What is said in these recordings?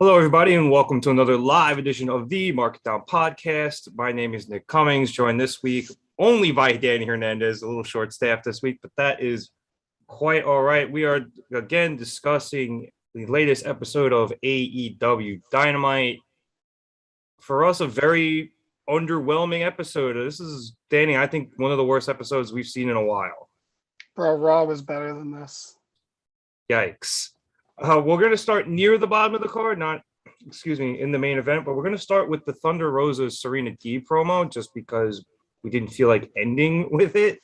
Hello, everybody, and welcome to another live edition of the Market Down Podcast. My name is Nick Cummings, joined this week only by Danny Hernandez, a little short-staffed this week, but that is quite all right. We are, again, discussing the latest episode of AEW Dynamite. For us, a very underwhelming episode. This is, Danny, I think one of the worst episodes we've seen in a while. Bro, Raw was better than this. Yikes. We're going to start near the bottom of the card, in the main event, but we're going to start with the Thunder Rosa's Serena Deeb promo just because we didn't feel like ending with it.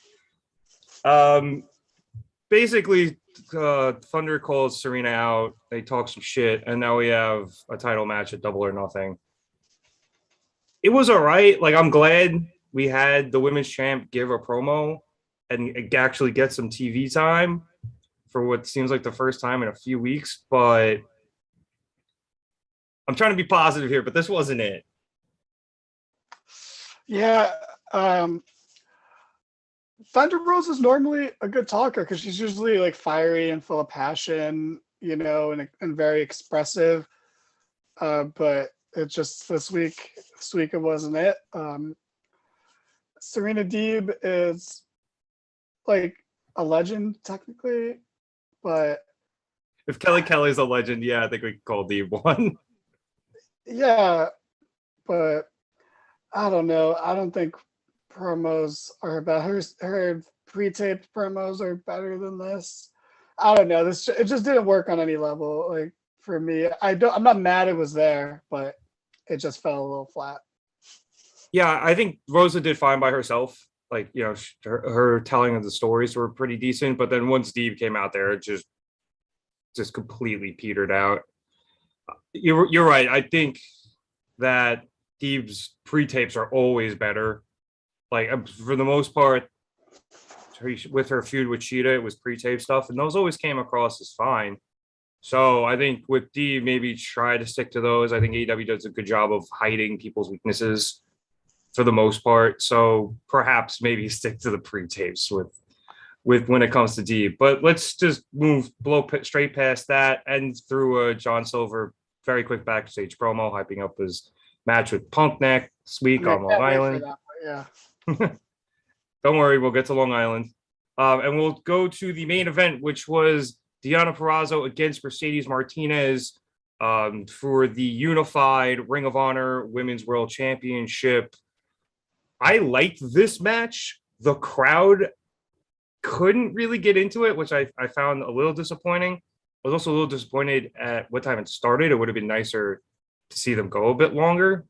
Basically, Thunder calls Serena out. They talk some shit, and now we have a title match at Double or Nothing. It was all right. Like, I'm glad we had the women's champ give a promo and actually get some TV time for what seems like the first time in a few weeks, but I'm trying to be positive here, but this wasn't it. Yeah. Thunder Rose is normally a good talker because she's usually like fiery and full of passion, and very expressive. But it's just this week it wasn't it. Serena Deeb is like a legend technically, but if Kelly's a legend, yeah, I think we could call Deeb one. Yeah, but I don't know. I don't think promos are about her pre-taped promos are better than this. I don't know. It just didn't work on any level. Like for me, I'm not mad it was there, but it just fell a little flat. Yeah, I think Rosa did fine by herself. Like, her telling of the stories were pretty decent, but then once Deeb came out there, it just completely petered out. You're right. I think that Deeb's pre-tapes are always better. Like, for the most part, with her feud with Cheetah, it was pre-tape stuff, and those always came across as fine. So I think with Deeb, maybe try to stick to those. I think AEW does a good job of hiding people's weaknesses for the most part. So perhaps maybe stick to the pre-tapes with when it comes to Deeb. But let's just blow straight past that and through a John Silver very quick backstage promo hyping up his match with Punk next week on Long Island. Yeah. Don't worry, we'll get to Long Island. And we'll go to the main event, which was Deonna Purrazzo against Mercedes Martinez for the unified Ring of Honor Women's World Championship. I liked this match. The crowd couldn't really get into it, which I found a little disappointing. I was also a little disappointed at what time it started. It would have been nicer to see them go a bit longer.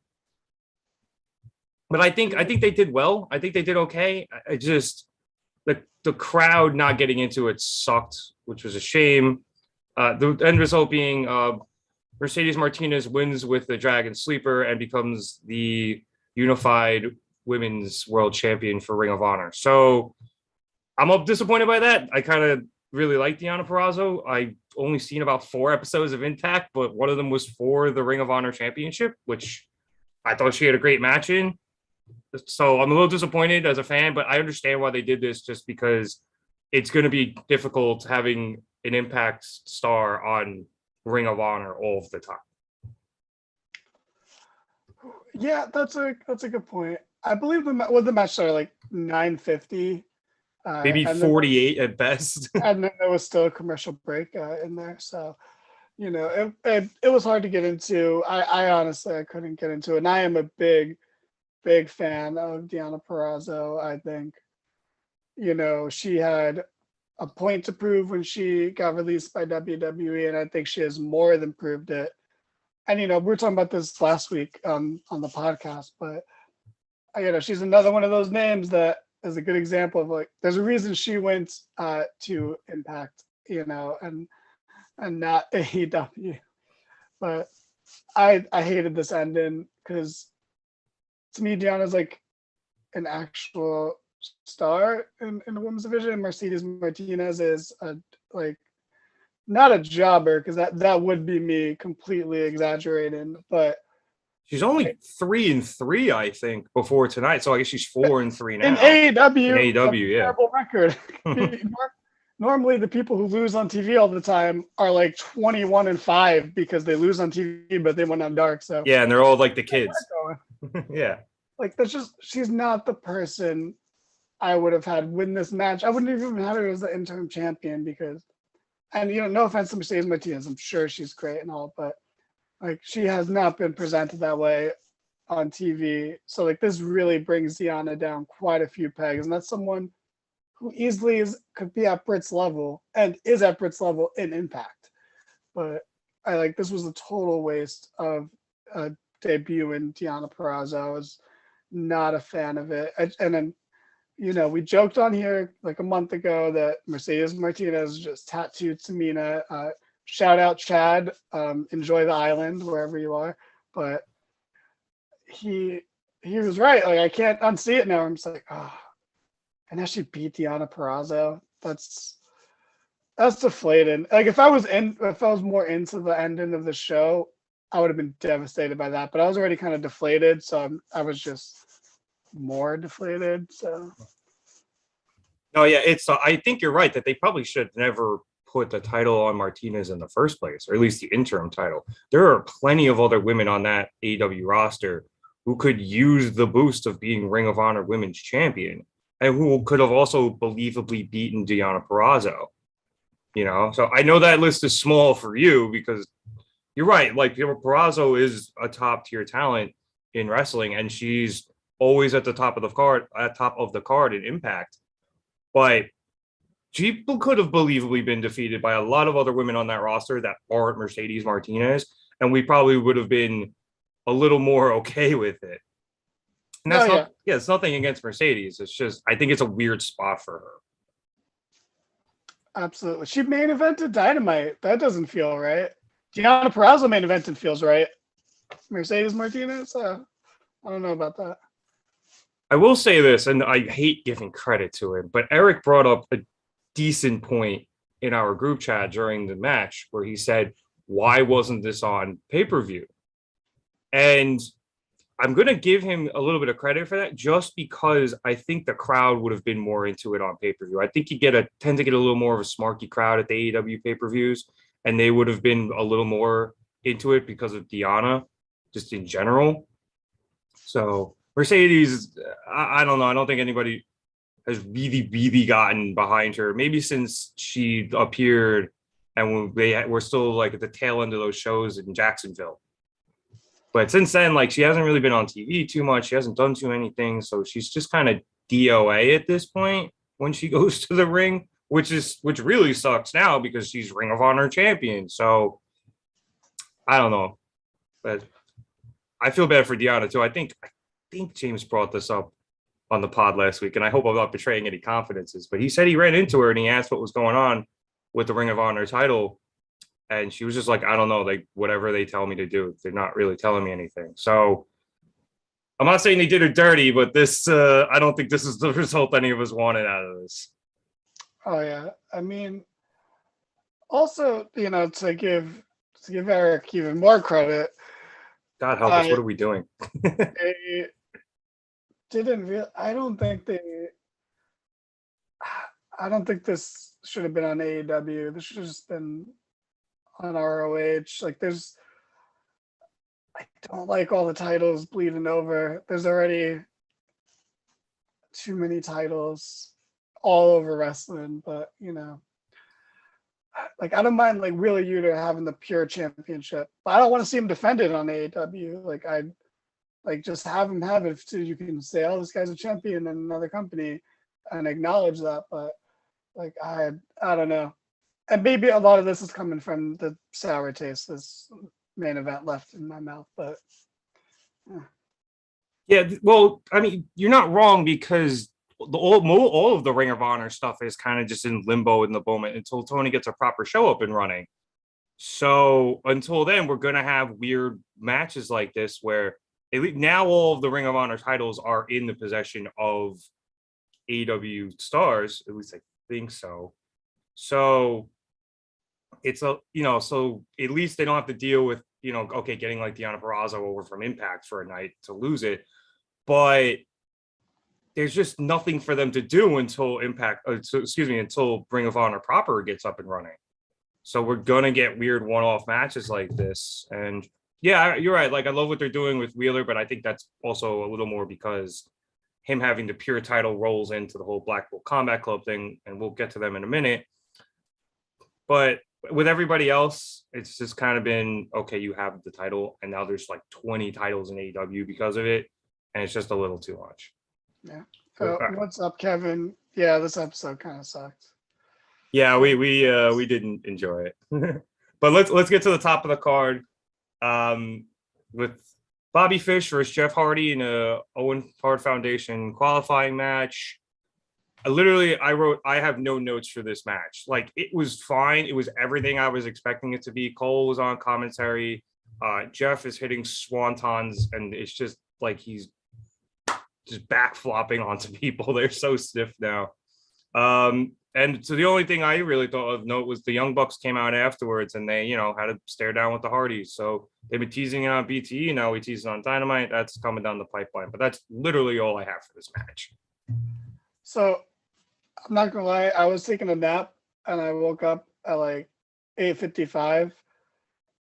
But I think they did well. I think they did okay. I just the crowd not getting into it sucked, which was a shame. The end result being Mercedes Martinez wins with the Dragon Sleeper and becomes the unified Women's World Champion for Ring of Honor. So I'm disappointed by that. I kind of really like Deonna Purrazzo. I only seen about 4 episodes of Impact, but one of them was for the Ring of Honor Championship, which I thought she had a great match in. So I'm a little disappointed as a fan, but I understand why they did this just because it's going to be difficult having an Impact star on Ring of Honor all of the time. Yeah, that's a good point. I believe the match started like 9:50. Maybe 48 at best. And then there was still a commercial break in there. So, it was hard to get into. I honestly couldn't get into it. And I am a big fan of Deonna Purrazzo. I think, she had a point to prove when she got released by WWE, and I think she has more than proved it. And, we were talking about this last week on the podcast, but, she's another one of those names that is a good example of like, there's a reason she went to Impact, and not AEW. But I hated this ending because to me, Deonna's like an actual star in the women's division. And Mercedes Martinez is not a jobber because that would be me completely exaggerating, but she's only 3-3, I think, before tonight. So I guess she's 4-3 now. In AEW, yeah. terrible record. normally the people who lose on TV all the time are like 21-5 because they lose on TV, but they went on dark. So Yeah, and they're all like the kids. Yeah. Like that's just she's not the person I would have had win this match. I wouldn't even have her as the interim champion because, and no offense to Mercedes Martinez, I'm sure she's great and all, but like she has not been presented that way on TV. So like this really brings Deanna down quite a few pegs, and that's someone who easily could be at Britt's level and is at Britt's level in Impact. But I like this was a total waste of a debut in Deanna Purrazzo. I was not a fan of it. And then, we joked on here like a month ago that Mercedes Martinez just tattooed Tamina. Shout out Chad. Enjoy the island wherever you are. But he was right. Like I can't unsee it now. I'm just like, oh. And now she beat Deanna Purrazzo. That's deflating. Like if I was more into the ending of the show, I would have been devastated by that. But I was already kind of deflated, so I was just more deflated. So no, yeah, I think you're right that they probably should never put the title on Martinez in the first place, or at least the interim title. There are plenty of other women on that AEW roster who could use the boost of being Ring of Honor Women's Champion, and who could have also believably beaten Deanna Purrazzo. So I know that list is small for you because you're right. Like Purrazzo is a top tier talent in wrestling, and she's always at the top of the card in Impact. But she could have believably been defeated by a lot of other women on that roster that aren't Mercedes Martinez, and we probably would have been a little more okay with it. And that's it's nothing against Mercedes. It's just I think it's a weird spot for her. Absolutely. She main evented Dynamite. That doesn't feel right. Deanna Purrazzo main evented feels right. Mercedes Martinez, I don't know about that. I will say this, and I hate giving credit to him, but Eric brought up a decent point in our group chat during the match where he said, why wasn't this on pay-per-view? And I'm going to give him a little bit of credit for that just because I think the crowd would have been more into it on pay-per-view. I think you tend to get a little more of a smarky crowd at the AEW pay-per-views, and they would have been a little more into it because of Deanna, just in general. So Mercedes, I don't know. I don't think anybody has really, really gotten behind her. Maybe since she appeared and we're still like at the tail end of those shows in Jacksonville. But since then, like she hasn't really been on TV too much. She hasn't done too many things. So she's just kind of DOA at this point when she goes to the ring, which really sucks now because she's Ring of Honor champion. So I don't know. But I feel bad for Deanna too. I think James brought this up on the pod last week, and I hope I'm not betraying any confidences, but he said he ran into her and he asked what was going on with the Ring of Honor title. And she was just like, I don't know, like whatever they tell me to do, they're not really telling me anything. So I'm not saying they did her dirty, but this, I don't think this is the result any of us wanted out of this. Oh yeah. I mean, also, to give Eric even more credit. God help us, what are we doing? I don't think this should have been on AEW. This should have just been on ROH. Like I don't like all the titles bleeding over. There's already too many titles all over wrestling, but like I don't mind like Wheeler Yuta having the pure championship, but I don't want to see him defended on AEW. Like I'd like just have him have it so you can say, oh, this guy's a champion in another company and acknowledge that. But like I don't know. And maybe a lot of this is coming from the sour taste this main event left in my mouth, but yeah, well, I mean, you're not wrong because all of the Ring of Honor stuff is kind of just in limbo in the moment until Tony gets a proper show up and running. So until then, we're going to have weird matches like this where at least now all of the Ring of Honor titles are in the possession of AEW stars. At least I think so. So it's so at least they don't have to deal with, getting like Deanna Purrazzo over from Impact for a night to lose it. But there's just nothing for them to do until until Ring of Honor proper gets up and running. So we're gonna get weird one-off matches like this. And yeah, you're right. Like I love what they're doing with Wheeler, but I think that's also a little more because him having the pure title rolls into the whole Blackpool Combat Club thing, and we'll get to them in a minute. But with everybody else, it's just kind of been, okay, you have the title, and now there's like 20 titles in AEW because of it, and it's just a little too much. Yeah. What's up, Kevin? Yeah, this episode kind of sucked. Yeah, we didn't enjoy it. But let's get to the top of the card with Bobby Fish versus Jeff Hardy in a Owen Hart Foundation qualifying match. I have no notes for this match. Like, it was fine. It was everything I was expecting it to be. Cole was on commentary. Jeff is hitting swantons, and it's just like he's just back flopping onto people. They're so stiff now. And so the only thing I really thought of note was the Young Bucks came out afterwards, and they, had to stare down with the Hardys. So they've been teasing it on BTE. Now we tease it on Dynamite. That's coming down the pipeline. But that's literally all I have for this match. So I'm not gonna lie, I was taking a nap and I woke up at like 8:55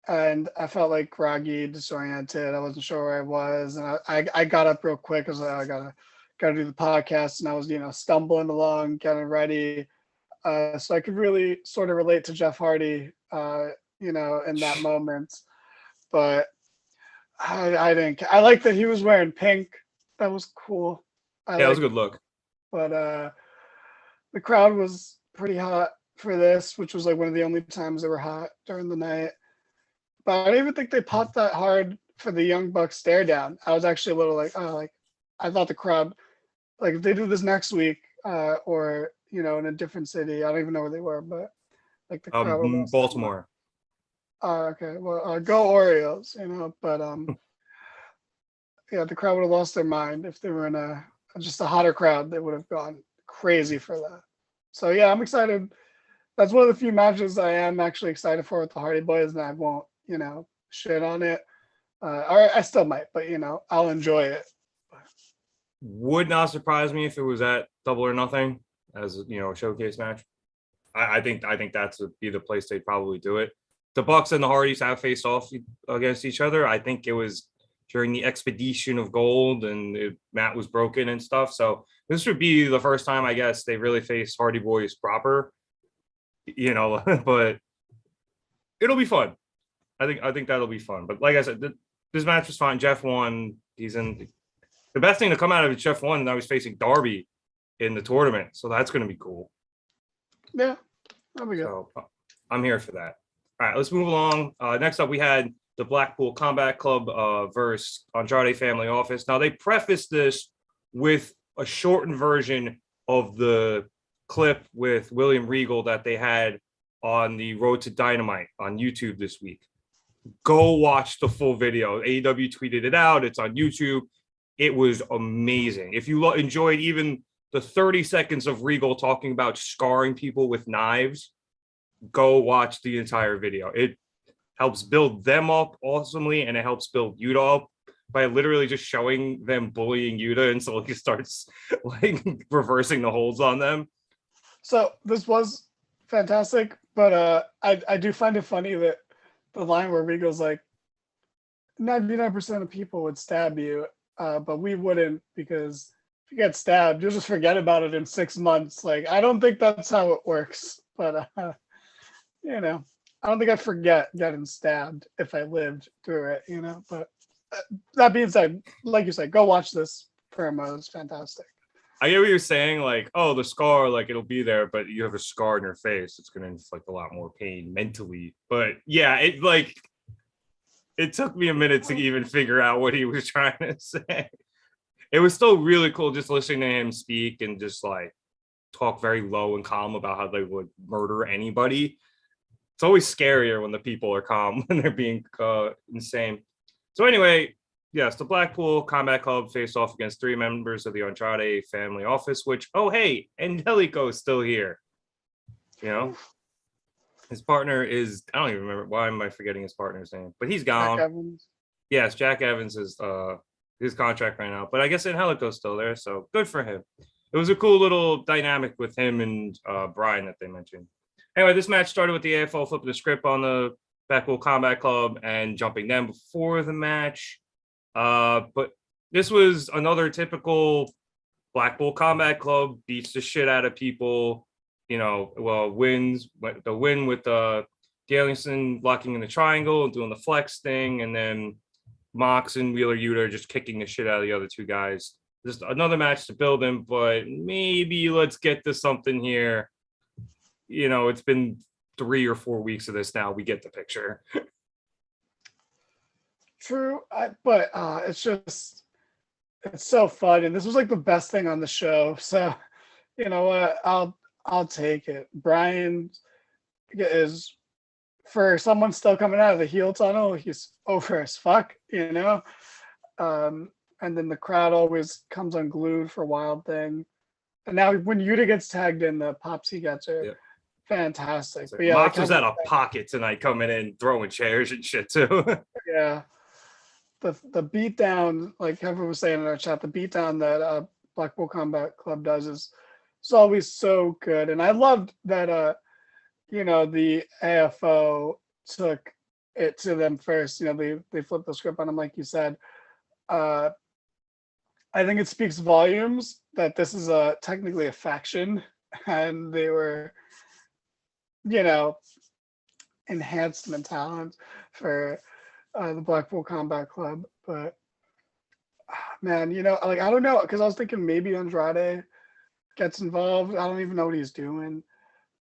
and I felt like groggy, disoriented. I wasn't sure where I was, and I got up real quick because I gotta do the podcast, and I was stumbling along, getting ready, so I could really sort of relate to Jeff Hardy, in that moment. But I didn't. I like that he was wearing pink. That was cool. It was a good look. But the crowd was pretty hot for this, which was like one of the only times they were hot during the night. But I didn't even think they popped that hard for the Young Bucks stare down. I was actually a little like, I thought the crowd, like if they do this next week, or in a different city, I don't even know where they were, but like the crowd. Baltimore. Okay, well, go Orioles, but yeah, the crowd would have lost their mind if they were in just a hotter crowd. They would have gone crazy for that. So yeah, I'm excited. That's one of the few matches I am actually excited for with the Hardy Boys, and I won't, shit on it. Or I still might, but I'll enjoy it. Would not surprise me if it was at Double or Nothing as a showcase match. I think that's would be the place they'd probably do it. The Bucks and the Hardys have faced off against each other. I think it was during the Expedition of Gold, and Matt was broken and stuff. So this would be the first time, I guess, they really faced Hardy Boys proper. But it'll be fun. I think that'll be fun. But like I said, this match was fine. Jeff won. He's in. The best thing to come out of it, Jeff won, and I was facing Darby in the tournament, so that's going to be cool. Yeah, that'll be good. So I'm here for that. All right, let's move along. Next up, we had the Blackpool Combat Club versus Andrade Family Office. Now, they prefaced this with a shortened version of the clip with William Regal that they had on the Road to Dynamite on YouTube this week. Go watch the full video. AEW tweeted it out. It's on YouTube. It was amazing. If you enjoyed even the 30 seconds of Regal talking about scarring people with knives, go watch the entire video. It helps build them up awesomely, and it helps build Yuta up by literally just showing them bullying Yuta until he starts like reversing the holds on them. So this was fantastic, but I do find it funny that the line where Regal's like, 99% of people would stab you, but we wouldn't, because if you get stabbed, you'll just forget about it in 6 months. Like, I don't think that's how it works, but I don't think I'd forget getting stabbed if I lived through it, but that being said, like you said, go watch this promo. It's fantastic. I get what you're saying, like, oh, the scar, like, it'll be there, but you have a scar in your face. It's going to inflict a lot more pain mentally. But yeah, it took me a minute to even figure out what he was trying to say. It was still really cool just listening to him speak and just like talk very low and calm about how they would murder anybody. It's always scarier when the people are calm when they're being insane. So anyway, yes, the Blackpool Combat Club faced off against 3 members of the Andrade Family Office, which, oh, hey, Angelico is still here. His partner is, I don't even remember. Why am I forgetting his partner's name? But he's gone. Jack Evans. Yes, Jack Evans is his contract ran out, but I guess Angelico's still there, so good for him. It was a cool little dynamic with him and Brian that they mentioned. Anyway, this match started with the AFL flipping the script on the Blackpool Combat Club and jumping them before the match. But this was another typical Blackpool Combat Club beats the shit out of people. Wins the win with Danielson blocking in the triangle and doing the flex thing, and then Mox and Wheeler Yuta just kicking the shit out of the other two guys. Just another match to build him, but maybe let's get to something here. It's been 3 or 4 weeks of this now. We get the picture. True, but it's so fun, and this was like the best thing on the show. So, you know what? I'll take it. Brian is, for someone still coming out of the heel tunnel, he's over as fuck, and then the crowd always comes unglued for Wild Thing. And now when Yuta gets tagged in, the pops he gets are fantastic. But yeah, Mox was out of pocket tonight, coming in, throwing chairs and shit too. Yeah. The beatdown, like everyone was saying in our chat, the beatdown that Blackpool Combat Club does is always so good. And I loved that the AFO took it to them first. They flipped the script on them, like you said. I think it speaks volumes that this is technically a faction, and they were, enhancement talent for the Blackpool Combat Club. But man, I don't know, because I was thinking maybe Andrade gets involved. I don't even know what he's doing,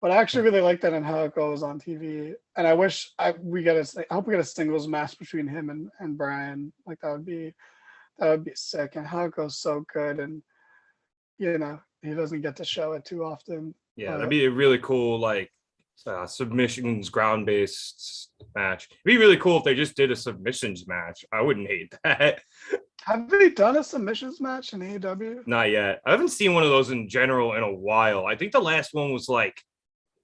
but I actually really like that and how it goes on TV. And I wish I hope we get a singles match between him and Brian. Like that would be sick. And how it goes so good, and he doesn't get to show it too often. Yeah, that'd be a really cool submissions ground based match. It'd be really cool if they just did a submissions match. I wouldn't hate that. Have they done a submissions match in AEW? Not yet. I haven't seen one of those in general in a while. I think the last one was like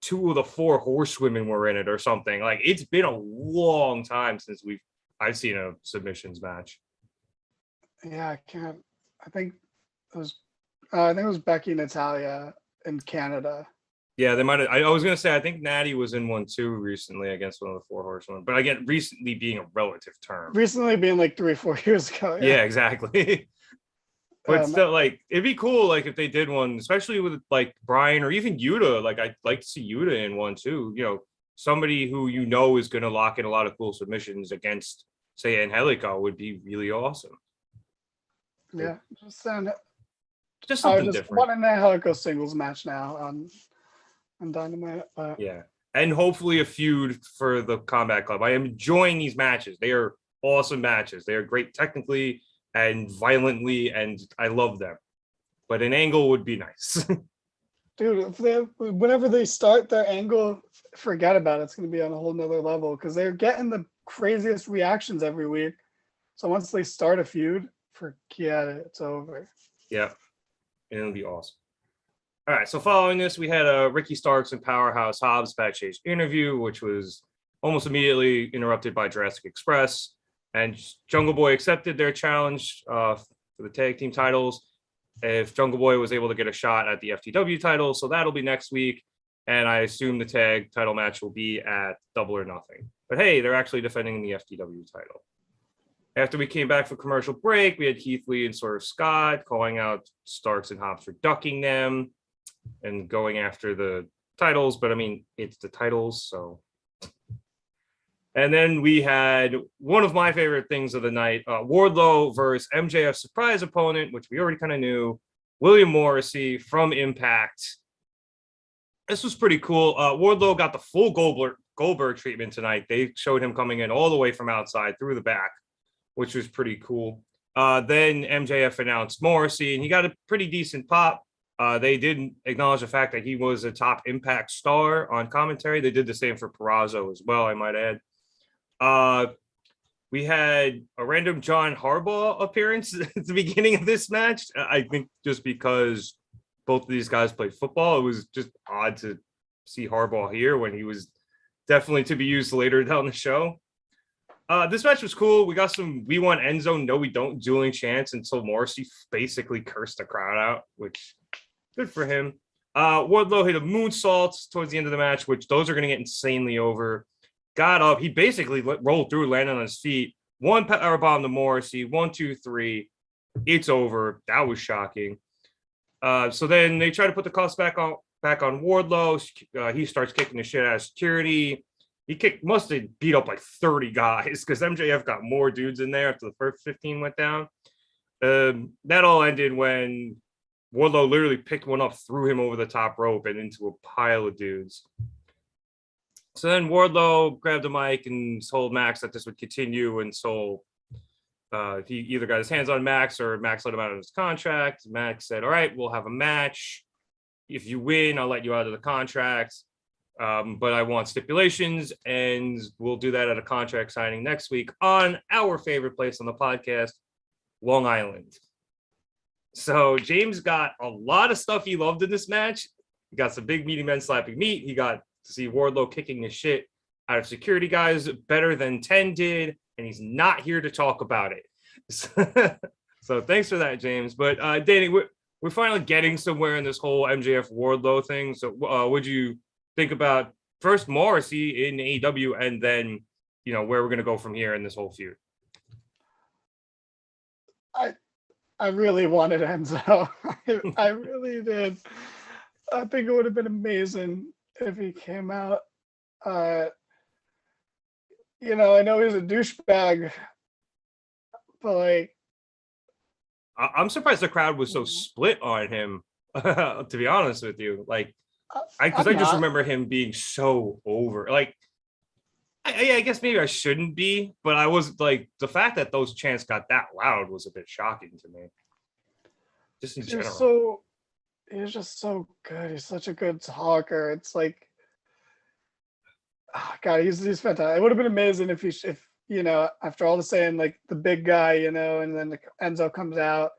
2 of the 4 horsewomen were in it or something. Like, it's been a long time since I've seen a submissions match. Yeah, I can't. I think it was Becky and Natalia in Canada. Yeah, they might have. I was gonna say, I think Natty was in one too recently against one of the 4 horsewomen. But again, recently being a relative term. Recently being like 3 or 4 years ago. Yeah, exactly. But still, like, it'd be cool, like, if they did one, especially with like Brian or even Yuta. Like, I'd like to see Yuta in one too. Somebody who is gonna lock in a lot of cool submissions against, say, Angelico would be really awesome. Yeah, just something different. Want an Angelico singles match now on Dynamite. Yeah, and hopefully a feud for the Combat Club. I am enjoying these matches. They are awesome matches. They are great technically and violently, and I love them. But an angle would be nice. Dude, whenever they start their angle, forget about it. It's going to be on a whole nother level, because they're getting the craziest reactions every week. So once they start a feud, forget it. It's over. Yeah, and it'll be awesome. All right, so following this, we had a Ricky Starks and Powerhouse Hobbs backstage interview, which was almost immediately interrupted by Jurassic Express. And Jungle Boy accepted their challenge for the tag team titles. If Jungle Boy was able to get a shot at the FTW title, so that'll be next week. And I assume the tag title match will be at Double or Nothing. But hey, they're actually defending the FTW title. After we came back for commercial break, we had Keith Lee and Swerve Scott calling out Starks and Hobbs for ducking them and going after the titles. But I mean, it's the titles, so. And then we had one of my favorite things of the night, Wardlow versus MJF's surprise opponent, which we already kind of knew, William Morrissey from Impact. This was pretty cool. Wardlow got the full Goldberg treatment tonight. They showed him coming in all the way from outside through the back, which was pretty cool. Then MJF announced Morrissey, and he got a pretty decent pop. They didn't acknowledge the fact that he was a top Impact star on commentary. They did the same for Peraza as well, I might add. We had a random John Harbaugh appearance at the beginning of this match. I think just because both of these guys played football, it was just odd to see Harbaugh here when he was definitely to be used later down the show. This match was cool. We got some "We Want Enzo, No We Don't" dueling chants until Morrissey basically cursed the crowd out, which good for him. Wardlow hit a moonsault towards the end of the match, which those are going to get insanely over. Got up. He basically rolled through, landed on his feet. One powerbomb to Morrissey. 1, 2, 3. It's over. That was shocking. So then they try to put the cuffs back on Wardlow. He starts kicking the shit out of security. He must have beat up like 30 guys because MJF got more dudes in there after the first 15 went down. That all ended when Wardlow literally picked one up, threw him over the top rope and into a pile of dudes. So then Wardlow grabbed the mic and told Max that this would continue until he either got his hands on Max or Max let him out of his contract. Max said, all right, we'll have a match. If you win, I'll let you out of the contract. But I want stipulations, and we'll do that at a contract signing next week on our favorite place on the podcast, Long Island. So James got a lot of stuff he loved in this match. He got some big meaty men slapping meat. He got to see Wardlow kicking the shit out of security guys better than 10 did, and he's not here to talk about it. So thanks for that, James. But Danny, we're finally getting somewhere in this whole MJF Wardlow thing. So what'd you think about first Morrissey in AEW and then, where we're going to go from here in this whole feud? I really wanted Enzo. I really did. I think it would have been amazing if he came out. I know he's a douchebag, but I'm surprised the crowd was so split on him, to be honest with you. I just remember him being so over. I guess maybe I shouldn't be, but I was the fact that those chants got that loud was a bit shocking to me. Just in general. He's just so good. He's such a good talker. It's God, he's fantastic. It would have been amazing if after all the saying the big guy, and then Enzo comes out.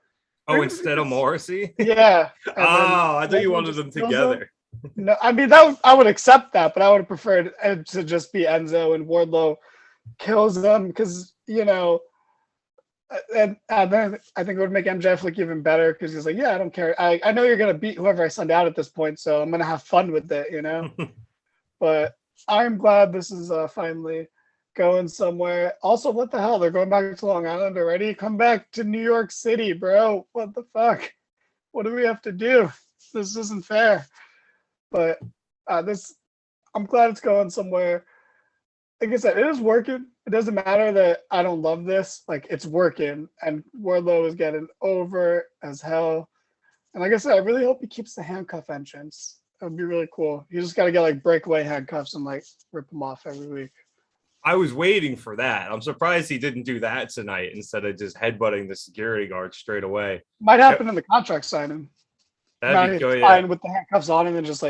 Oh, instead of Morrissey? Yeah. I thought you wanted them together. No, I mean I would accept that, but I would have preferred it to just be Enzo and Wardlow kills them because and then I think it would make MJF look even better because he's yeah, I don't care. I know you're gonna beat whoever I send out at this point, so I'm gonna have fun with it, But I'm glad this is finally going somewhere. Also, what the hell? They're going back to Long Island already? Come back to New York City, bro. What the fuck? What do we have to do? This isn't fair. But I'm glad it's going somewhere. Like I said, it is working. It doesn't matter that I don't love this. It's working. And Wardlow is getting over as hell. And like I said, I really hope he keeps the handcuff entrance. That would be really cool. You just got to get breakaway handcuffs and rip them off every week. I was waiting for that. I'm surprised he didn't do that tonight instead of just headbutting the security guard straight away. Might happen in the contract signing. That'd be good. Yeah. With the handcuffs on and then just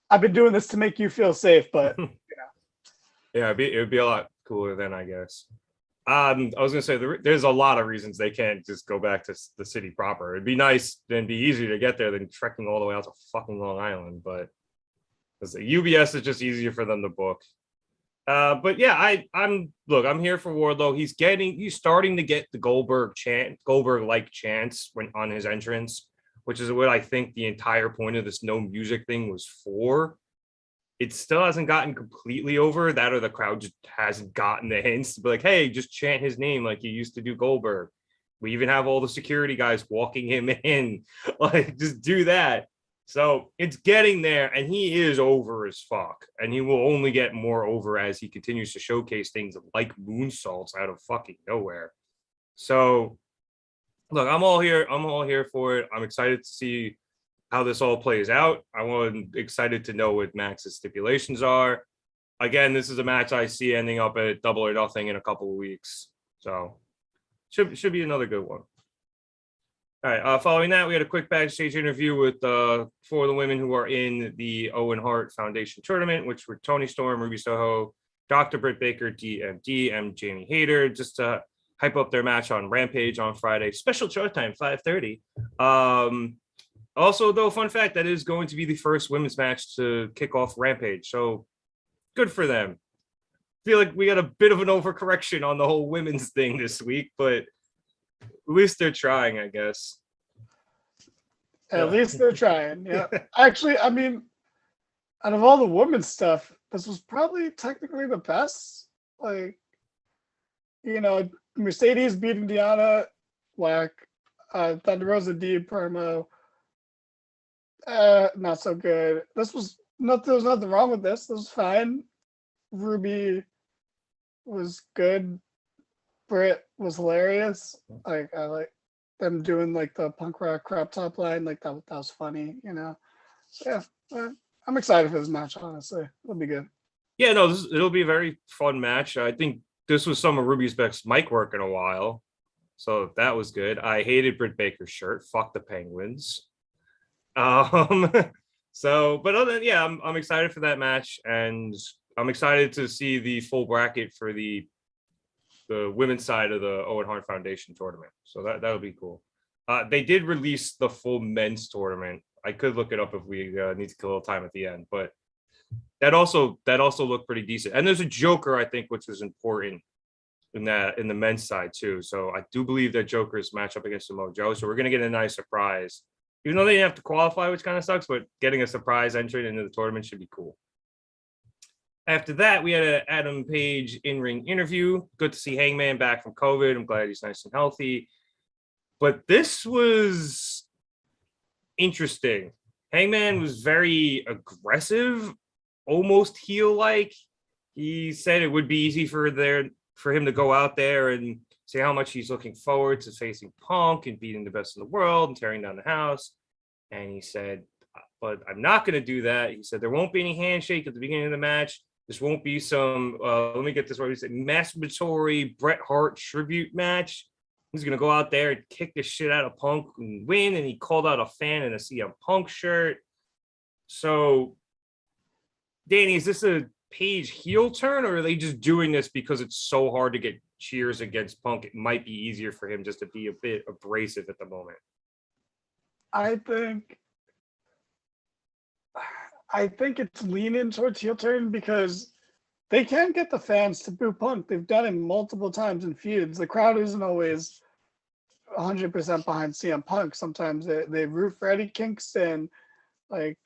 I've been doing this to make you feel safe, but yeah, it would be a lot cooler then, I guess. I was gonna say there's a lot of reasons they can't just go back to the city proper. It'd be nice and be easier to get there than trekking all the way out to fucking Long Island, but UBS is just easier for them to book. But yeah, I'm here for Wardlow. He's starting to get the Goldberg like chants when on his entrance, which is what I think the entire point of this no music thing was for. It still hasn't gotten completely over that, or the crowd just hasn't gotten the hints to be hey, just chant his name like you used to do Goldberg. We even have all the security guys walking him in. Just do that. So it's getting there, and he is over as fuck. And he will only get more over as he continues to showcase things like moonsaults out of fucking nowhere. So look, I'm all here for it. I'm excited to see how this all plays out. I'm excited to know what Max's stipulations are. Again, this is a match I see ending up at Double or Nothing in a couple of weeks. So should be another good one. All right. Following that, we had a quick backstage interview with 4 of the women who are in the Owen Hart Foundation tournament, which were Toni Storm, Ruby Soho, Dr. Britt Baker, DMD, and Jamie Hayter, just to hype up their match on Rampage on Friday. Special showtime, 5:30. Also, though, fun fact, that is going to be the first women's match to kick off Rampage. So good for them. feel like we got a bit of an overcorrection on the whole women's thing this week, but at least they're trying, I guess. At least they're trying. Yeah. Actually, I mean, out of all the women's stuff, this was probably technically the best. Like, Mercedes beating Deanna, whack. Thunder Rosa D promo, not so good. There was nothing wrong with this. This was fine. Ruby was good. Britt was hilarious. Like, I like them doing like the punk rock crop top line. Like that was funny, So, yeah, I'm excited for this match. Honestly, it'll be good. Yeah, no, it'll be a very fun match. I think this was some of Ruby's best mic work in a while, so that was good. I hated Britt Baker's shirt. Fuck the Penguins. So, but other than, yeah, I'm excited for that match, and I'm excited to see the full bracket for the women's side of the Owen Hart Foundation tournament. So that'll be cool. They did release the full men's tournament. I could look it up if we need to kill a little time at the end, but that also looked pretty decent. And there's a Joker, I think, which was important in the men's side too. So I do believe that Joker's match up against Samoa Joe. So we're gonna get a nice surprise, even though they didn't have to qualify, which kind of sucks. But getting a surprise entry into the tournament should be cool. After that, we had an Adam Page in-ring interview. Good to see Hangman back from COVID. I'm glad he's nice and healthy. But this was interesting. Hangman was very aggressive, almost heel-like. He said it would be easy for him to go out there and say how much he's looking forward to facing Punk and beating the best in the world and tearing down the house. And he said, but I'm not going to do that. He said there won't be any handshake at the beginning of the match. This won't be some, let me get this right. He said masturbatory Bret Hart tribute match. He's going to go out there and kick the shit out of Punk and win. And he called out a fan in a CM Punk shirt. So, Danny, is this a Page heel turn, or are they just doing this because it's so hard to get cheers against Punk? It might be easier for him just to be a bit abrasive at the moment. I think it's leaning towards heel turn because they can get the fans to boo Punk. They've done it multiple times in feuds. The crowd isn't always 100% behind CM Punk. Sometimes they root for Eddie Kingston. Like,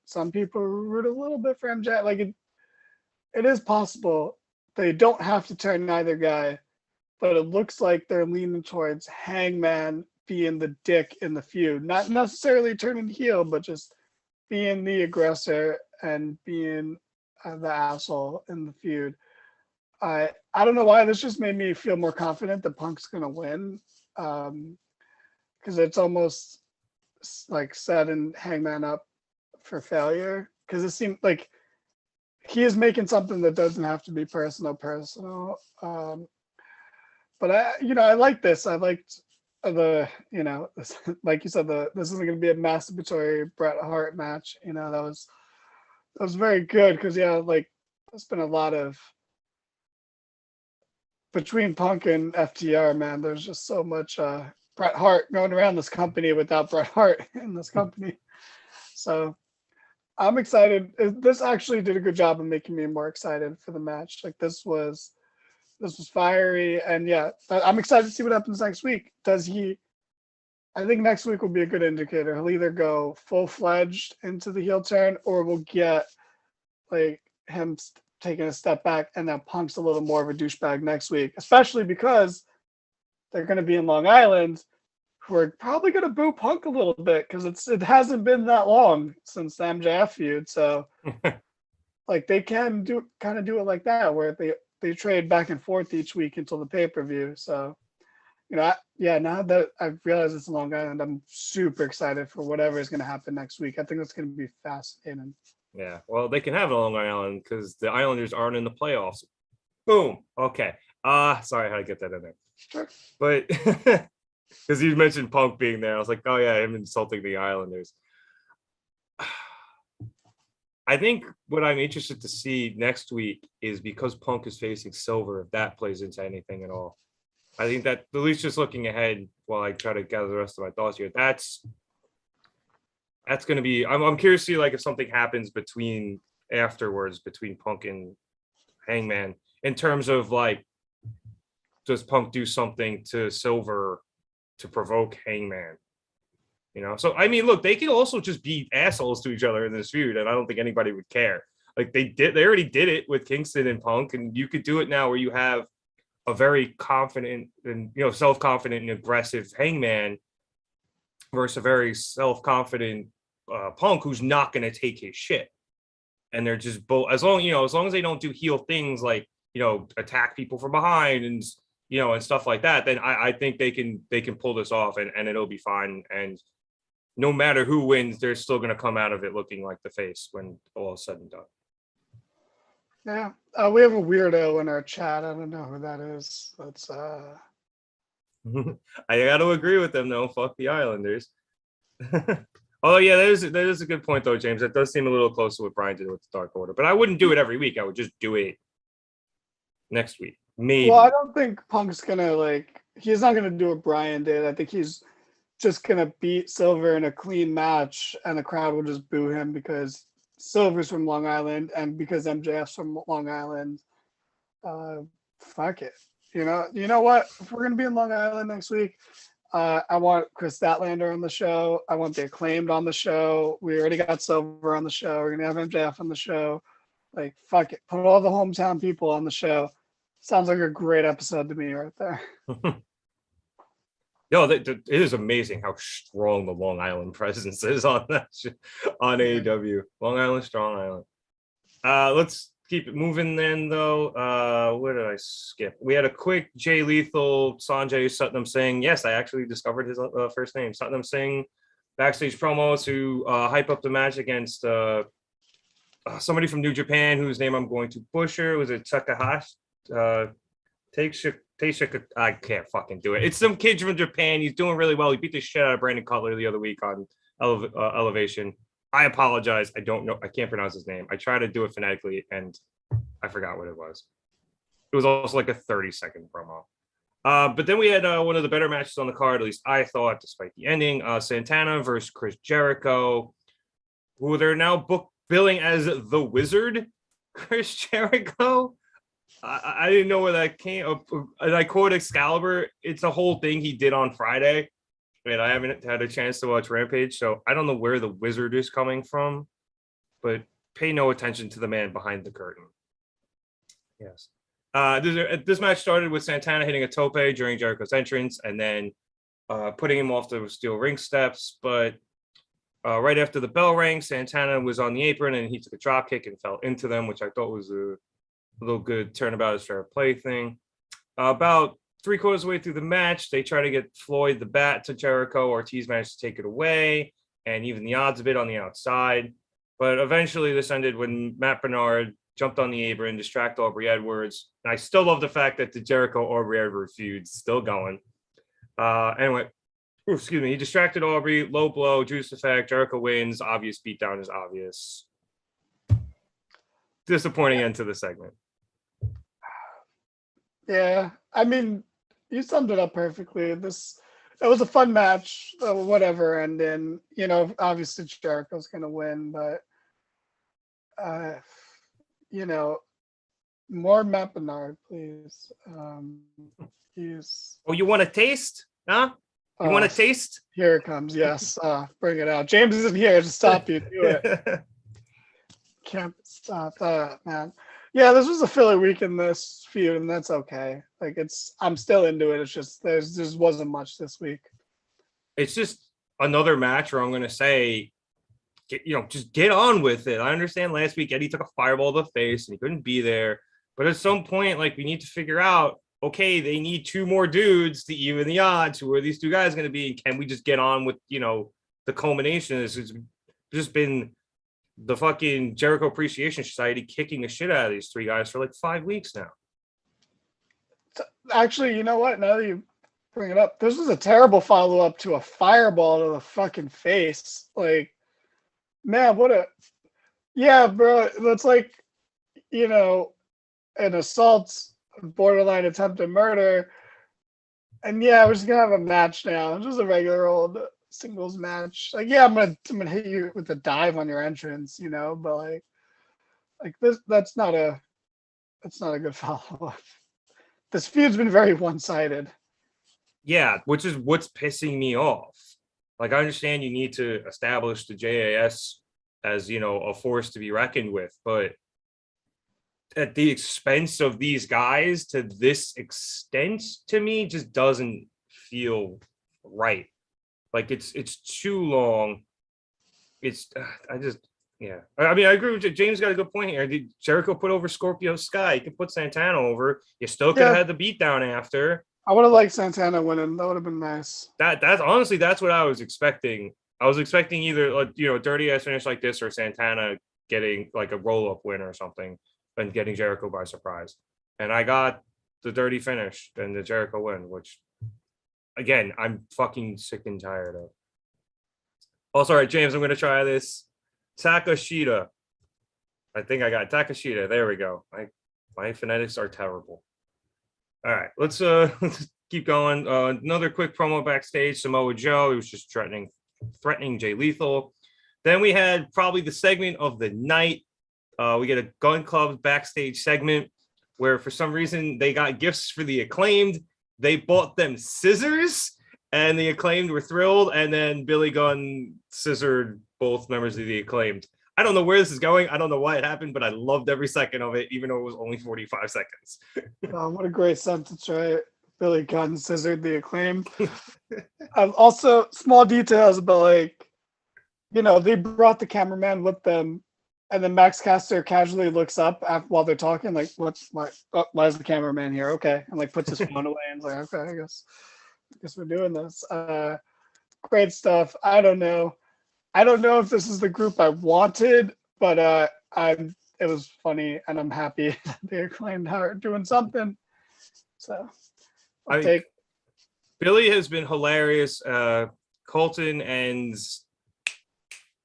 some people root a little bit for MJ. Like, it is possible they don't have to turn either guy, but it looks like they're leaning towards Hangman being the dick in the feud. Not necessarily turning heel, but just being the aggressor and being the asshole in the feud. I don't know why. This just made me feel more confident that Punk's going to win, because it's almost like setting Hangman up for failure, because it seemed like he is making something that doesn't have to be personal. But I like this. I liked like you said, this isn't going to be a masturbatory Bret Hart match. That was very good, because like there's been a lot of, between Punk and FTR, man, there's just so much Bret Hart going around this company without Bret Hart in this company. So I'm excited. This actually did a good job of making me more excited for the match. Like, this was fiery, and I'm excited to see what happens next week. I think next week will be a good indicator. He'll either go full-fledged into the heel turn, or we'll get like him taking a step back, and then Punk's a little more of a douchebag next week, especially because they're going to be in Long Island. We're probably going to boo Punk a little bit, because it hasn't been that long since the MJF feud. So like, they can do it like that, where they trade back and forth each week until the pay-per-view. So, now that I've realized it's in Long Island, I'm super excited for whatever is going to happen next week. I think it's going to be fascinating. Yeah, well, they can have it on Long Island because the Islanders aren't in the playoffs. Boom. Okay. Sorry, I had to get that in there. Sure. But because you mentioned Punk being there, I was like, oh yeah, him insulting the Islanders. I think what I'm interested to see next week is, because Punk is facing Silver, if that plays into anything at all. I think that, at least just looking ahead while I try to gather the rest of my thoughts here, that's going to be, I'm curious to see, like, if something happens afterwards between Punk and Hangman, in terms of like, does Punk do something to Silver to provoke Hangman? You know, so I mean, look, they could also just be assholes to each other in this feud, and I don't think anybody would care. Like they already did it with Kingston and Punk, and you could do it now where you have a very confident and self-confident and aggressive Hangman versus a very self-confident Punk who's not going to take his shit. And they're just both as long as they don't do heel things like attack people from behind and and stuff like that, then I think they can pull this off and it'll be fine. And no matter who wins, they're still going to come out of it looking like the face when all is said and done. Yeah, we have a weirdo in our chat. I don't know who that is. That's I got to agree with them though. Fuck the Islanders. Oh yeah, that is a good point though, James. That does seem a little close to what Brian did with the Dark Order, but I wouldn't do it every week. I would just do it next week, maybe. Well, I don't think Punk's gonna he's not gonna do what Brian did. I think he's just gonna beat Silver in a clean match, and the crowd will just boo him because Silver's from Long Island and because MJF's from Long Island. Fuck it. You know what? If we're gonna be in Long Island next week, I want Chris Statlander on the show. I want the Acclaimed on the show. We already got Silver on the show. We're gonna have MJF on the show. Like, fuck it. Put all the hometown people on the show. Sounds like a great episode to me right there. Yo, it is amazing how strong the Long Island presence is on that on AEW. Long Island, strong Island. Let's keep it moving then, though. Where did I skip? We had a quick Jay Lethal, Sanjay Satnam Singh. Yes, I actually discovered his first name. Satnam Singh backstage promos to hype up the match against somebody from New Japan whose name I'm going to butcher. Was it Takahashi? I can't fucking do it. It's some kid from Japan. He's doing really well. He beat the shit out of Brandon Cutler the other week on Elevation. I apologize. I don't know. I can't pronounce his name. I tried to do it phonetically and I forgot what it was. It was also like a 30-second promo. But then we had one of the better matches on the card, at least I thought, despite the ending. Santana versus Chris Jericho, who they're now billing as the Wizard, Chris Jericho. I didn't know where that came up. And I quote Excalibur. It's a whole thing he did on Friday. And I haven't had a chance to watch Rampage, so I don't know where the Wizard is coming from, but pay no attention to the man behind the curtain. Yes. This match started with Santana hitting a tope during Jericho's entrance and then putting him off the steel ring steps. But right after the bell rang, Santana was on the apron and he took a drop kick and fell into them, which I thought was a little good turnabout as fair play thing. About 3/4 of the way through the match, they try to get Floyd the bat to Jericho. Ortiz managed to take it away and even the odds a bit on the outside. But eventually this ended when Matt Bernard jumped on the apron, distract Aubrey Edwards. And I still love the fact that the Jericho-Aubrey Edwards feud's still going. Anyway, he distracted Aubrey, low blow, juice effect, Jericho wins, obvious beatdown is obvious. Disappointing end to the segment. Yeah, I mean, you summed it up perfectly. It was a fun match, whatever. And then, obviously Jericho's going to win, but, more Matt Bernard, please. Oh, you want a taste? Huh? You want a taste? Here it comes. Yes. Bring it out. James isn't here to stop you. Do it. Can't stop that, man. Yeah, this was a filler week in this feud, and that's okay. I'm still into it. It's just there just wasn't much this week. It's just another match where I'm gonna say, just get on with it. I understand last week Eddie took a fireball to the face and he couldn't be there, but at some point, we need to figure out, okay, they need 2 more dudes to even the odds. Who are these 2 guys going to be? Can we just get on with the culmination? This has just been the fucking Jericho Appreciation Society kicking the shit out of these 3 guys for 5 weeks now. Actually, you know what? Now that you bring it up, this was a terrible follow-up to a fireball to the fucking face. Man, yeah, bro. That's an assault, borderline attempted murder. And yeah, we're just gonna have a match now. Just a regular old singles match. Yeah, I'm gonna hit you with a dive on your entrance, but this that's not a It's not a good follow-up. This feud's been very one-sided. Yeah, which is what's pissing me off. Like, I understand you need to establish the JAS as, you know, a force to be reckoned with, but at the expense of these guys to this extent, to me, just doesn't feel right. Like, it's too long. It's I just yeah. I mean, I agree with you. James got a good point here. Did Jericho put over Scorpio Sky? You could put Santana over. You still could have had the beatdown after. I would have liked Santana winning. That would have been nice. That's honestly that's what I was expecting. I was expecting either a dirty ass finish like this or Santana getting like a roll up win or something and getting Jericho by surprise. And I got the dirty finish and the Jericho win, which again I'm fucking sick and tired of. Also, all right, James, I'm gonna try this. Takashita. I think I got Takashita. There we go. My phonetics are terrible. All right, let's keep going. Another quick promo backstage. Samoa Joe. He was just threatening Jay Lethal. Then we had probably the segment of the night. We get a Gun Club backstage segment where for some reason they got gifts for the Acclaimed. They bought them scissors, and the Acclaimed were thrilled. And then Billy Gunn scissored both members of the Acclaimed. I don't know where this is going. I don't know why it happened, but I loved every second of it, even though it was only 45 seconds. What a great sentence, right? Billy Gunn scissored the Acclaimed. Also, small details about, like, you know, they brought the cameraman with them, and then Max Caster casually looks up while they're talking, like, why is the cameraman here? Okay. And, like, puts his phone away and is like, okay, I guess we're doing this. Great stuff. I don't know if this is the group I wanted, but it was funny, and I'm happy that they Acclaimed Hart doing something. So I'll take. Billy has been hilarious. Colton and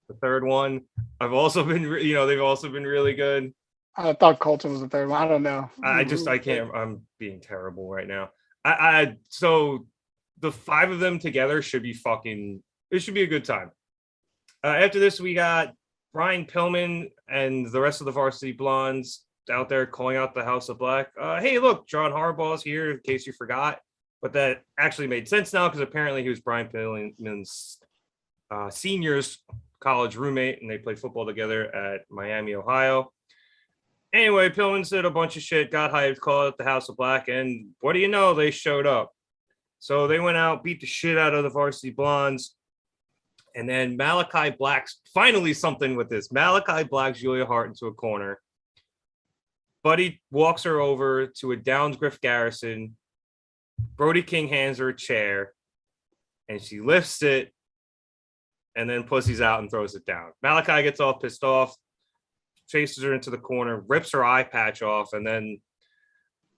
the third one, I've also been, they've also been really good. I thought Colton was the third one. I don't know. I can't. I'm being terrible right now. So the five of them together should be it should be a good time. After this, we got Brian Pillman and the rest of the Varsity Blondes out there calling out the House of Black. Hey, look, John Harbaugh's here, in case you forgot. But that actually made sense now because apparently he was Brian Pillman's senior's college roommate, and they played football together at Miami, Ohio. Anyway, Pillman said a bunch of shit, got hyped, called it the House of Black, and what do you know? They showed up. So they went out, beat the shit out of the Varsity Blondes. And then Malachi Black's finally something with this. Malachi Black's Julia Hart into a corner. Buddy walks her over to a downed Griff Garrison. Brody King hands her a chair, and she lifts it and then pussies out and throws it down. Malachi gets all pissed off, chases her into the corner, rips her eye patch off, and then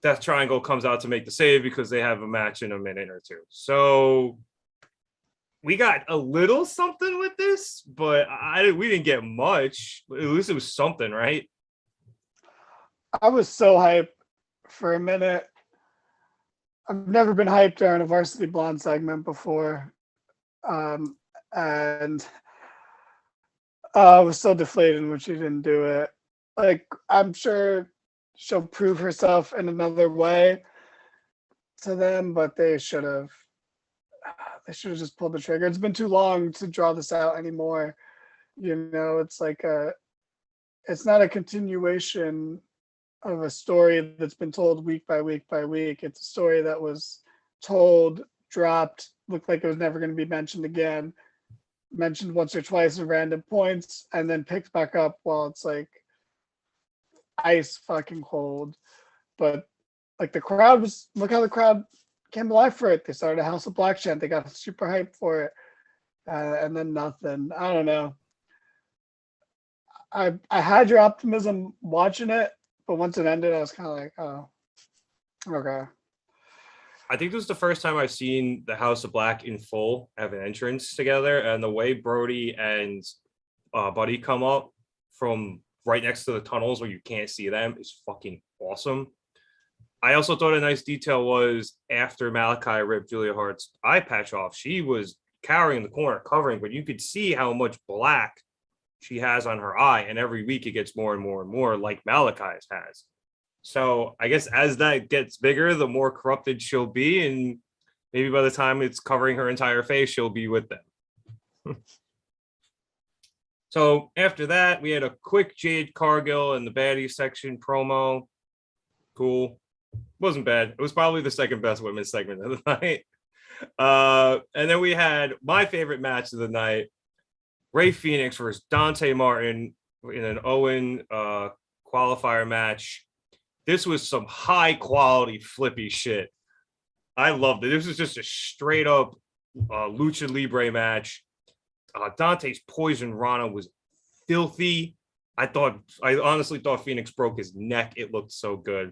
Death Triangle comes out to make the save because they have a match in a minute or two. So we got a little something with this, but we didn't get much. At least it was something, right? I was so hyped for a minute. I've never been hyped during a Varsity Blonde segment before. And I was so deflated when she didn't do it. Like, I'm sure she'll prove herself in another way to them, but they should have just pulled the trigger. It's been too long to draw this out anymore. It's like it's not a continuation of a story that's been told week by week by week. It's a story that was told, dropped, looked like it was never going to be mentioned again, mentioned once or twice at random points, and then picked back up while it's like ice fucking cold. But like look how the crowd came alive for it. They started a House of Black chant. They got super hyped for it. And then nothing. I don't know. I had your optimism watching it, but once it ended, I was kind of like, oh, okay. I think this is the first time I've seen the House of Black in full have an entrance together, and the way Brody and Buddy come up from right next to the tunnels where you can't see them is fucking awesome. I also thought a nice detail was after Malachi ripped Julia Hart's eye patch off, she was cowering in the corner, covering, but you could see how much black she has on her eye, and every week it gets more and more and more, like Malachi's has. So I guess as that gets bigger, the more corrupted she'll be, and maybe by the time it's covering her entire face, she'll be with them. So after that, we had a quick Jade Cargill in the baddie section promo. Cool. Wasn't bad. It was probably the second best women's segment of the night. And then we had my favorite match of the night, Ray Phoenix versus Dante Martin in an Owen qualifier match. This was some high quality flippy shit. I loved it. This was just a straight up lucha libre match. Dante's poison Rana was filthy. I honestly thought Phoenix broke his neck. It looked so good.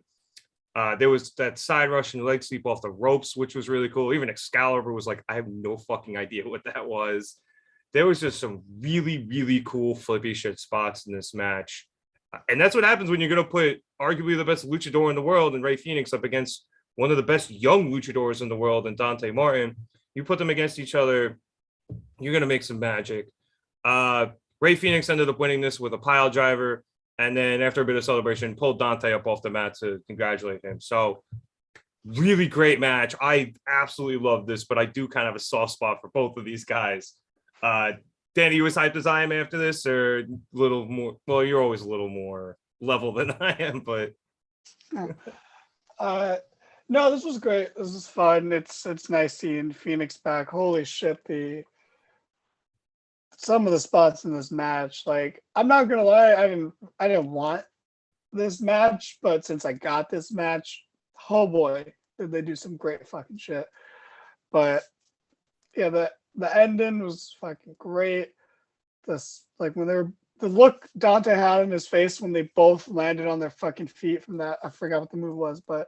There was that side Russian leg sweep off the ropes, which was really cool. Even Excalibur was like, I have no fucking idea what that was. There was just some really, really cool flippy shit spots in this match. And that's what happens when you're going to put arguably the best luchador in the world and Ray Phoenix up against one of the best young luchadors in the world and Dante Martin. You put them against each other, you're going to make some magic. Ray Phoenix ended up winning this with a pile driver. And then after a bit of celebration, pulled Dante up off the mat to congratulate him. So really great match. I absolutely love this, but I do kind of have a soft spot for both of these guys. Danny, you as hyped as I am after this, or a little more? Well, you're always a little more level than I am, but no, this was great. This was fun. It's nice seeing Phoenix back. Holy shit, some of the spots in this match, like, I'm not gonna lie, I didn't want this match, but since I got this match, oh boy, did they do some great fucking shit. But yeah, the ending was fucking great. This, like, when the look Dante had in his face when they both landed on their fucking feet from that, I forgot what the move was, but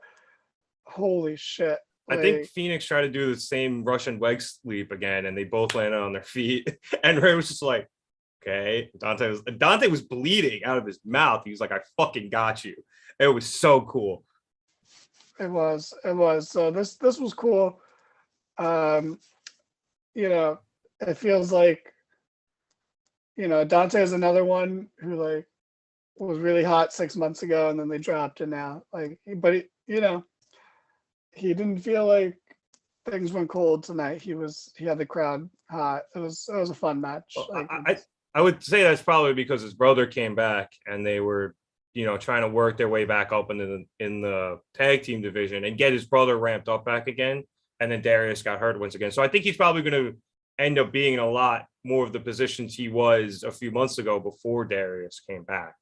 holy shit. I think Phoenix tried to do the same Russian leg sweep again, and they both landed on their feet. And Ray was just like, okay. Dante was bleeding out of his mouth. He was like, I fucking got you. It was so cool. It was. So this was cool. You know, it feels like, Dante is another one who, like, was really hot 6 months ago, and then they dropped it now. Like, but he didn't feel like things went cold tonight. He had the crowd hot. It was a fun match. Well, I would say that's probably because his brother came back and they were, trying to work their way back up in the tag team division and get his brother ramped up back again. And then Darius got hurt once again. So I think he's probably going to end up being in a lot more of the positions he was a few months ago before Darius came back.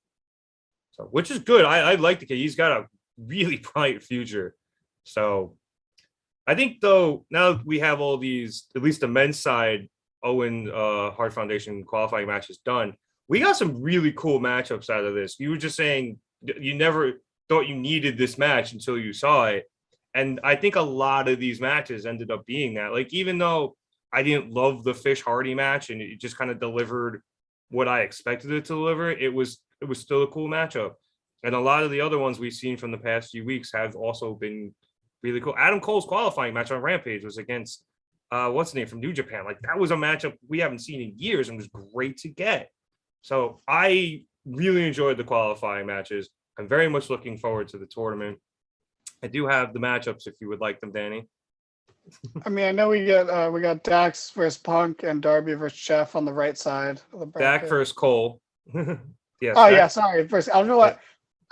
So, which is good. I like the kid. He's got a really bright future. So I think, though, now we have all these, at least the men's side, Owen Hart Foundation qualifying matches done, we got some really cool matchups out of this. You were just saying you never thought you needed this match until you saw it. And I think a lot of these matches ended up being that. Like, even though I didn't love the Fish Hardy match and it just kind of delivered what I expected it to deliver, it was still a cool matchup. And a lot of the other ones we've seen from the past few weeks have also been really cool. Adam Cole's qualifying match on Rampage was against what's the name from New Japan. Like, that was a matchup we haven't seen in years and was great to get. So I really enjoyed the qualifying matches. I'm very much looking forward to the tournament. I do have the matchups if you would like them, Danny. I mean, I know we got Dax versus Punk and Darby versus Jeff on the right side of the bracket. Dax versus Cole. Yes. Oh, yeah, sorry. First, I don't know what.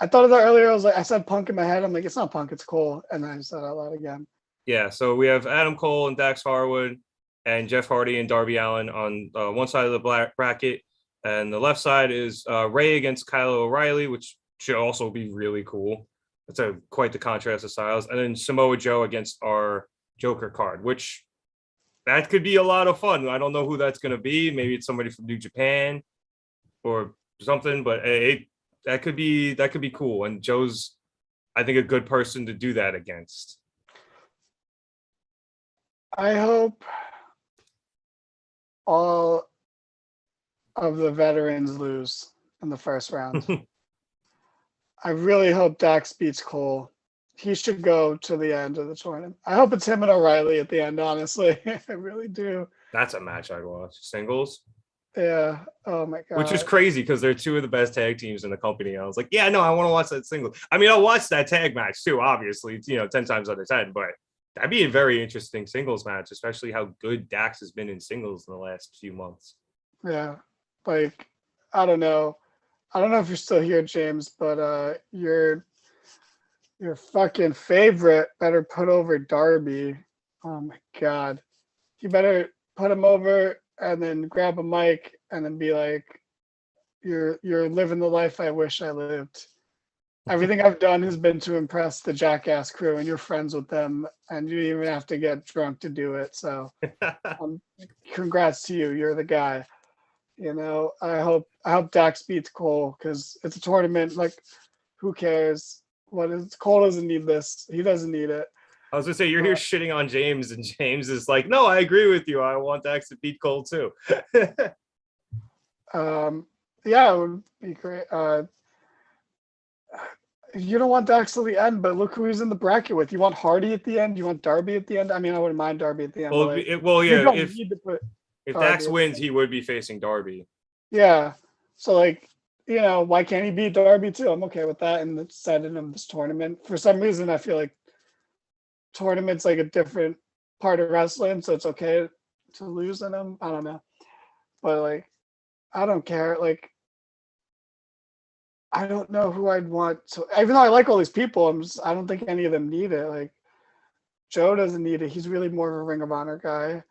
I thought of that earlier. I said Punk in my head. I'm like, it's not Punk, it's Cole. And then I said it out loud again. Yeah, so we have Adam Cole and Dax Harwood and Jeff Hardy and Darby Allin on one side of the bracket. And the left side is Ray against Kyle O'Reilly, which should also be really cool. It's quite the contrast of styles. And then Samoa Joe against our Joker card, which that could be a lot of fun. I don't know who that's going to be. Maybe it's somebody from New Japan or something, but that could be cool. And Joe's, I think, a good person to do that against. I hope all of the veterans lose in the first round. I really hope Dax beats Cole. He should go to the end of the tournament. I hope it's him and O'Reilly at the end, honestly. I really do. That's a match I'd watch. Singles? Yeah. Oh my which is god. crazy because they're two of the best tag teams in the company. I was like, yeah, no, I want to watch that single. I mean, I'll watch that tag match too, obviously, 10 times out of 10, but that'd be a very interesting singles match, especially how good Dax has been in singles in the last few months. Yeah. Like, I don't know. I don't know if you're still here, James, but your fucking favorite better put over Darby. Oh my god. You better put him over and then grab a mic and then be like, you're living the life I wish I lived. Everything I've done has been to impress the Jackass crew, and you're friends with them, and you didn't even have to get drunk to do it. So, congrats to you. You're the guy. I hope Dax beats Cole because it's a tournament. Like, who cares? Cole doesn't need this. He doesn't need it. I was gonna say you're here shitting on James, and James is like, "No, I agree with you. I want Dax to beat Cole too." Yeah, it would be great. You don't want Dax till the end, but look who he's in the bracket with. You want Hardy at the end? You want Darby at the end? I mean, I wouldn't mind Darby at the end. You Yeah. don't need to put If Darby Dax wins, he would be facing Darby. Yeah. So why can't he beat Darby too? I'm okay with that in the setting of this tournament. For some reason, I feel like tournaments like a different part of wrestling, so it's okay to lose in them. I don't know, but I don't care. I don't know who I'd want to. Even though I like all these people, I don't think any of them need it. Like Joe doesn't need it. He's really more of a Ring of Honor guy.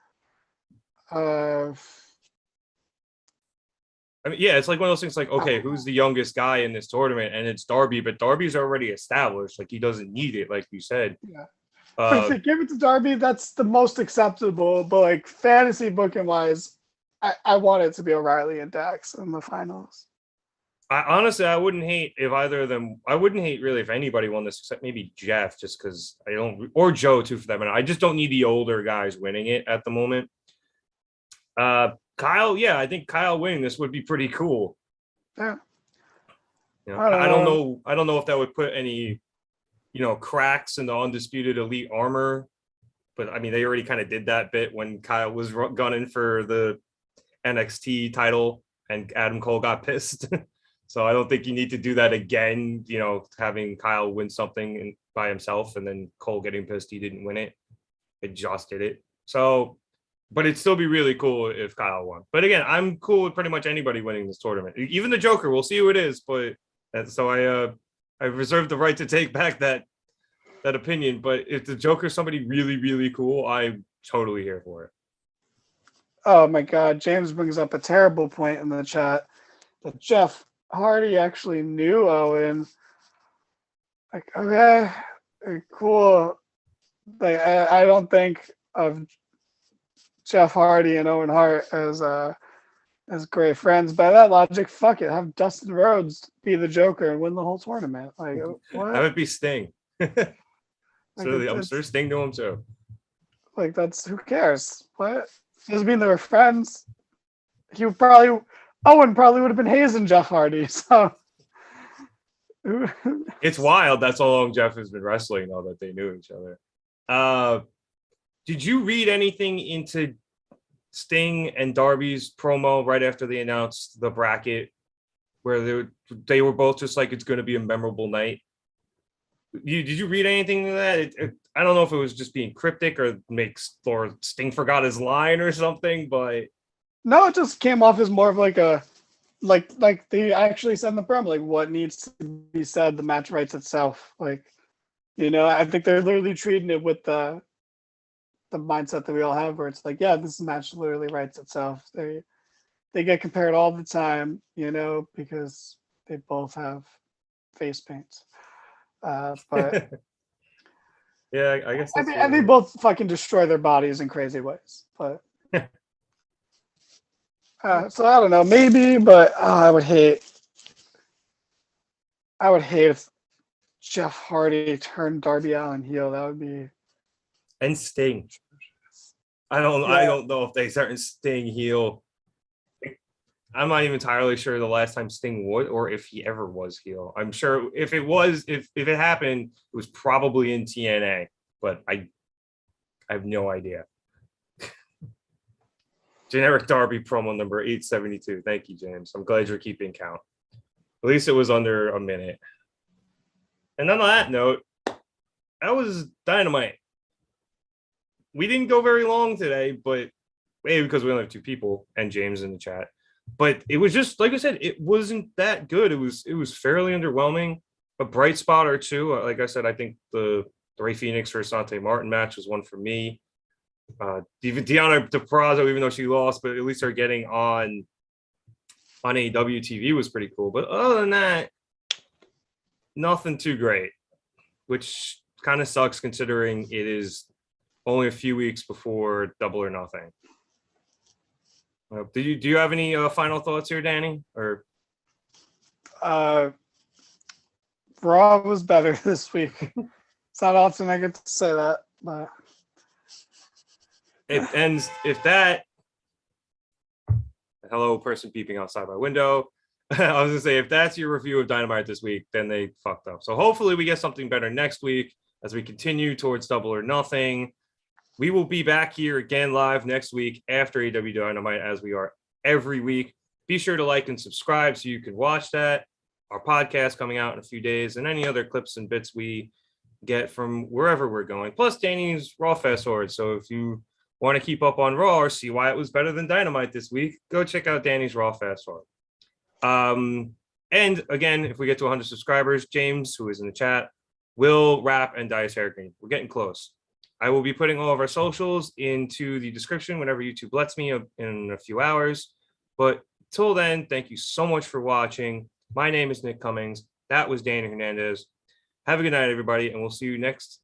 I mean, yeah, it's like one of those things like, okay, who's the youngest guy in this tournament? And it's Darby, but Darby's already established. Like, he doesn't need it, like you said. Yeah. But if they give it to Darby, that's the most acceptable. But fantasy booking wise, I want it to be O'Reilly and Dax in the finals. I wouldn't hate if either of them. I wouldn't hate really if anybody won this, except maybe Jeff, just because I don't, or Joe too for that matter. I just don't need the older guys winning it at the moment. Kyle, yeah, I think Kyle winning this would be pretty cool. Yeah. I don't know if that would put any, cracks in the undisputed elite armor, but I mean, they already kind of did that bit when Kyle was gunning for the NXT title and Adam Cole got pissed. So I don't think you need to do that again, having Kyle win something by himself and then Cole getting pissed he didn't win it. It just did it. So, but it'd still be really cool if Kyle won. But again, I'm cool with pretty much anybody winning this tournament. Even the Joker, we'll see who it is. But so I reserve the right to take back that opinion. But if the Joker's somebody really, really cool, I'm totally here for it. Oh my God, James brings up a terrible point in the chat that Jeff Hardy actually knew Owen. Okay, cool. I don't think of Jeff Hardy and Owen Hart as great friends. By that logic, fuck it. Have Dustin Rhodes be the Joker and win the whole tournament. What? That would be Sting. I'm sure Sting knew him too. That's who cares? What? Doesn't mean they were friends. Owen probably would have been hazing Jeff Hardy. So it's wild. That's how long Jeff has been wrestling, though, that they knew each other. Did you read anything into Sting and Darby's promo right after they announced the bracket, where they were both just like, it's going to be a memorable night? Did you read anything to that? I don't know if it was just being cryptic or Sting forgot his line or something, but no, it just came off as more of like they actually said in the promo, what needs to be said, the match writes itself. I think they're literally treating it with the mindset that we all have, where it's this match literally writes itself. They get compared all the time, because they both have face paints. But yeah, I guess that's and they both fucking destroy their bodies in crazy ways. But so I don't know, maybe, but I would hate if Jeff Hardy turned Darby Allin heel. That would be. And Sting. I don't know if they start Sting heel. I'm not even entirely sure the last time Sting would, or if he ever was heel. I'm sure if it happened, it was probably in TNA, but I have no idea. Generic Darby promo number 872. Thank you, James. I'm glad you're keeping count. At least it was under a minute. And on that note, that was Dynamite. We didn't go very long today, but maybe because we only have 2 people and James in the chat. But it was just, like I said, it wasn't that good. It was fairly underwhelming. A bright spot or 2. Like I said, I think the Ray Phoenix versus Sante Martin match was one for me. Even Deonna Purrazzo, even though she lost, but at least her getting on AEW TV was pretty cool. But other than that, nothing too great, which kind of sucks considering it is only a few weeks before Double or Nothing. Do you have any final thoughts here, Danny? Or Raw was better this week. It's not often I get to say that, but it ends if that. Hello, person peeping outside my window. I was gonna say, if that's your review of Dynamite this week, then they fucked up. So hopefully we get something better next week as we continue towards Double or Nothing. We will be back here again live next week after AEW Dynamite, as we are every week. Be sure to like and subscribe so you can watch that. Our podcast coming out in a few days, and any other clips and bits we get from wherever we're going. Plus Danny's Raw Fast Forward. So if you want to keep up on Raw or see why it was better than Dynamite this week, go check out Danny's Raw Fast Forward. And again, if we get to 100 subscribers, James, who is in the chat, will rap and dye his hair green. We're getting close. I will be putting all of our socials into the description whenever YouTube lets me in a few hours. But till then, thank you so much for watching. My name is Nick Cummings. That was Danny Hernandez. Have a good night, everybody, and we'll see you next